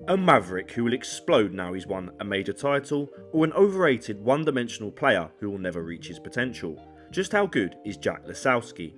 A maverick who will explode now he's won a major title, or an overrated one-dimensional player who will never reach his potential? Just how good is Jack Lisowski?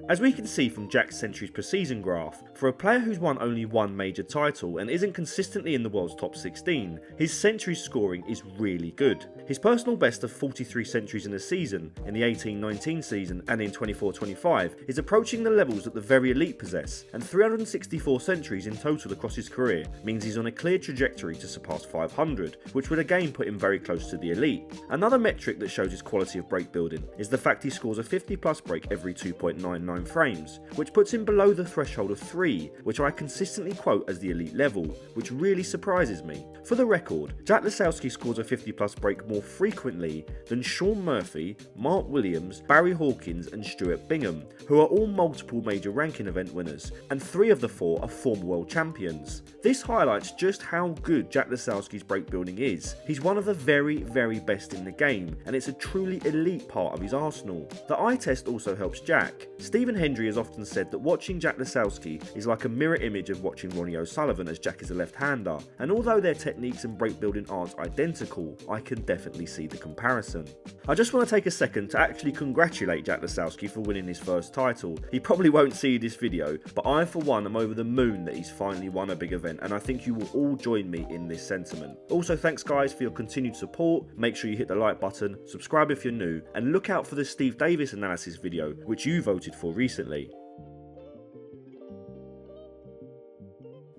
As we can see from Jack's centuries per season graph, for a player who's won only one major title and isn't consistently in the world's top 16, his centuries scoring is really good. His personal best of 43 centuries in a season, in the 18-19 season and in 24-25, is approaching the levels that the very elite possess, and 364 centuries in total across his career means he's on a clear trajectory to surpass 500, which would again put him very close to the elite. Another metric that shows his quality of break building is the fact he scores a 50 plus break every 2.99 frames, which puts him below the threshold of 3, which I consistently quote as the elite level, which really surprises me. For the record, Jack Lisowski scores a 50 plus break more frequently than Shaun Murphy, Mark Williams, Barry Hawkins and Stuart Bingham, who are all multiple major ranking event winners, and 3 of the 4 are former world champions. This highlights just how good Jack Lisowski's break building is. He's one of the very best in the game, and it's a truly elite part of his arsenal. The eye test also helps Jack. Stephen Hendry has often said that watching Jack Lisowski is like a mirror image of watching Ronnie O'Sullivan, as Jack is a left-hander, and although their techniques and break building aren't identical, I can definitely see the comparison. I just want to take a second to actually congratulate Jack Lisowski for winning his first title. He probably won't see this video, but I for one am over the moon that he's finally won a big event, and I think you will all join me in this sentiment. Also, thanks guys for your continued support. Make sure you hit the like button, subscribe if you're new, and look out for the Steve Davis analysis video which you voted for recently.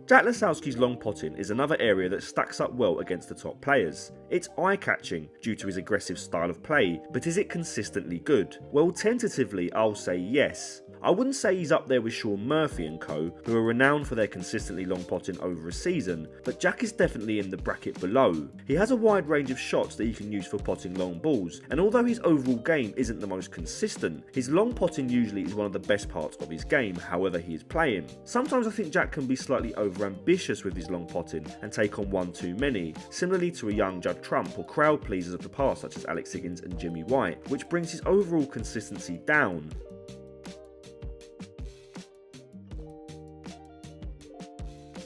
Jack Lisowski's long potting is another area that stacks up well against the top players. It's eye-catching due to his aggressive style of play, but is it consistently good? Well, tentatively I'll say yes. I wouldn't say he's up there with Shaun Murphy and co, who are renowned for their consistently long potting over a season, but Jack is definitely in the bracket below. He has a wide range of shots that he can use for potting long balls, and although his overall game isn't the most consistent, his long potting usually is one of the best parts of his game, however he is playing. Sometimes I think Jack can be slightly over-ambitious with his long potting and take on one too many, similarly to a young Judd Trump or crowd pleasers of the past such as Alex Higgins and Jimmy White, which brings his overall consistency down.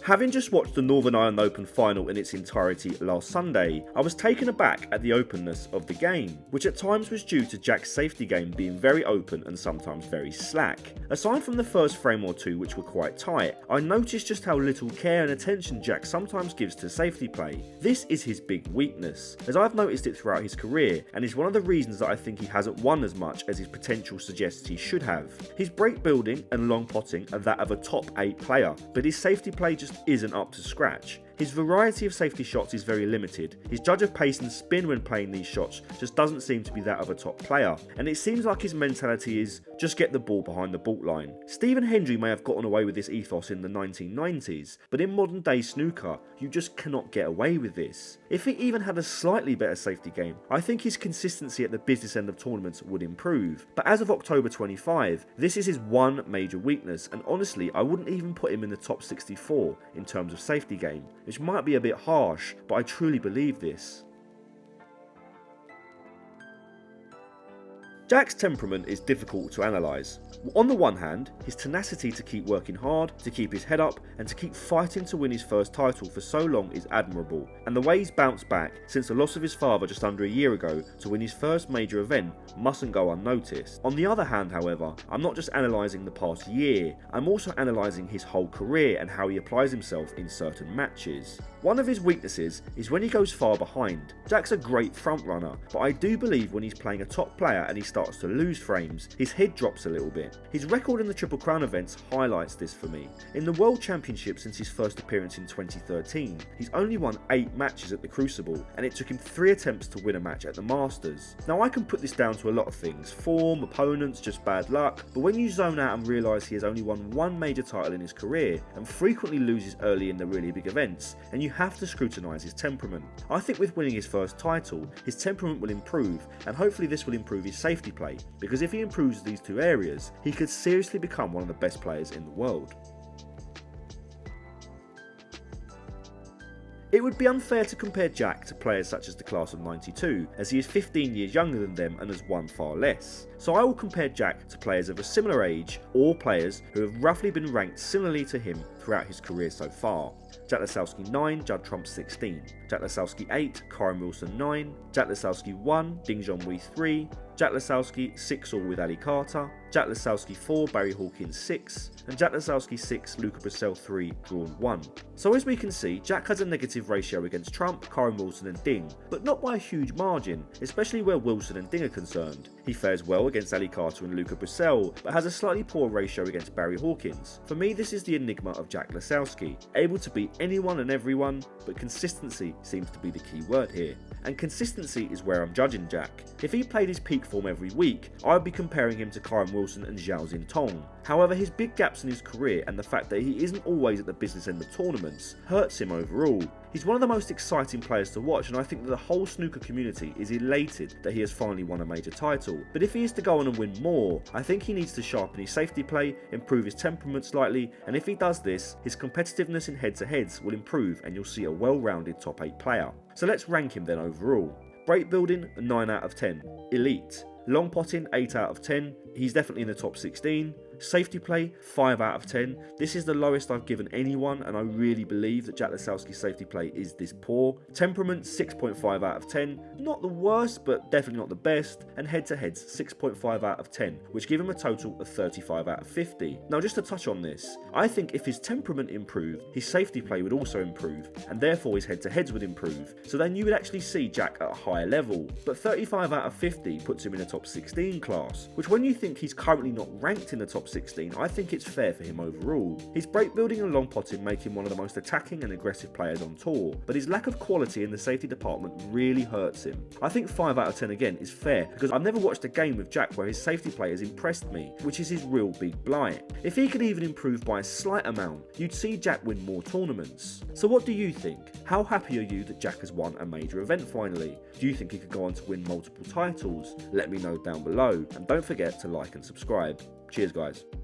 Having just watched the Northern Ireland Open final in its entirety last Sunday, I was taken aback at the openness of the game, which at times was due to Jack's safety game being very open and sometimes very slack. Aside from the first frame or two which were quite tight, I noticed just how little care and attention Jack sometimes gives to safety play. This is his big weakness, as I've noticed it throughout his career, and is one of the reasons that I think he hasn't won as much as his potential suggests he should have. His break building and long potting are that of a top 8 player, but his safety play just isn't up to scratch. His variety of safety shots is very limited. His judge of pace and spin when playing these shots just doesn't seem to be that of a top player, and it seems like his mentality is just get the ball behind the bault line. Stephen Hendry may have gotten away with this ethos in the 1990s, but in modern day snooker, you just cannot get away with this. If he even had a slightly better safety game, I think his consistency at the business end of tournaments would improve. But as of October 25, this is his one major weakness, and honestly, I wouldn't even put him in the top 64 in terms of safety game, which might be a bit harsh, but I truly believe this. Jack's temperament is difficult to analyse. On the one hand, his tenacity to keep working hard, to keep his head up, and to keep fighting to win his first title for so long is admirable, and the way he's bounced back since the loss of his father just under a year ago to win his first major event mustn't go unnoticed. On the other hand, however, I'm not just analysing the past year, I'm also analysing his whole career and how he applies himself in certain matches. One of his weaknesses is when he goes far behind. Jack's a great front runner, but I do believe when he's playing a top player and he starts to lose frames, his head drops a little bit. His record in the Triple Crown events highlights this for me. In the World Championship since his first appearance in 2013, he's only won 8 matches at the Crucible, and it took him 3 attempts to win a match at the Masters. Now I can put this down to a lot of things, form, opponents, just bad luck, but when you zone out and realise he has only won 1 major title in his career, and frequently loses early in the really big events, and you have to scrutinise his temperament. I think with winning his first title, his temperament will improve, and hopefully this will improve his safety play, because if he improves these 2 areas, he could seriously become one of the best players in the world. It would be unfair to compare Jack to players such as the class of '92, as he is 15 years younger than them and has won far less. So I will compare Jack to players of a similar age or players who have roughly been ranked similarly to him throughout his career so far. Jack Lisowski 9, Judd Trump 16. Jack Lisowski 8, Kyren Wilson 9. Jack Lisowski 1, Ding Junhui 3. Jack Lisowski 6-all with Ali Carter. Jack Lisowski 4, Barry Hawkins 6. And Jack Lisowski 6, Luca Brazil 3, drawn 1. So as we can see, Jack has a negative ratio against Trump, Kyren Wilson and Ding, but not by a huge margin, especially where Wilson and Ding are concerned. He fares well against Ali Carter and Luca Brazil, but has a slightly poor ratio against Barry Hawkins. For me, this is the enigma of Jack Lisowski, able to beat anyone and everyone, but consistency seems to be the key word here. And consistency is where I'm judging Jack. If he played his peak form every week, I would be comparing him to Kyren Wilson and Zhao Xintong. However, his big gaps in his career and the fact that he isn't always at the business end of tournaments hurts him overall. He's one of the most exciting players to watch, and I think that the whole snooker community is elated that he has finally won a major title. But if he is to go on and win more, I think he needs to sharpen his safety play, improve his temperament slightly, and if he does this, his competitiveness in head-to-heads will improve and you'll see a well-rounded top 8 player. So let's rank him then overall. Break building, 9 out of 10. Elite. Long potting, 8 out of 10. He's definitely in the top 16. Safety play, 5 out of 10. This is the lowest I've given anyone, and I really believe that Jack Lisowski's safety play is this poor. Temperament, 6.5 out of 10. Not the worst, but definitely not the best. And head-to-heads, 6.5 out of 10, which give him a total of 35 out of 50. Now, just to touch on this, I think if his temperament improved, his safety play would also improve, and therefore his head-to-heads would improve. So then you would actually see Jack at a higher level. But 35 out of 50 puts him in a top 16 class, which when you think he's currently not ranked in the top 16, I think it's fair for him overall. His break building and long potting make him one of the most attacking and aggressive players on tour, but his lack of quality in the safety department really hurts him. I think 5 out of 10 again is fair, because I've never watched a game with Jack where his safety play has impressed me, which is his real big blight. If he could even improve by a slight amount, you'd see Jack win more tournaments. So what do you think? How happy are you that Jack has won a major event finally? Do you think he could go on to win multiple titles? Let me know down below, and don't forget to like and subscribe. Cheers guys.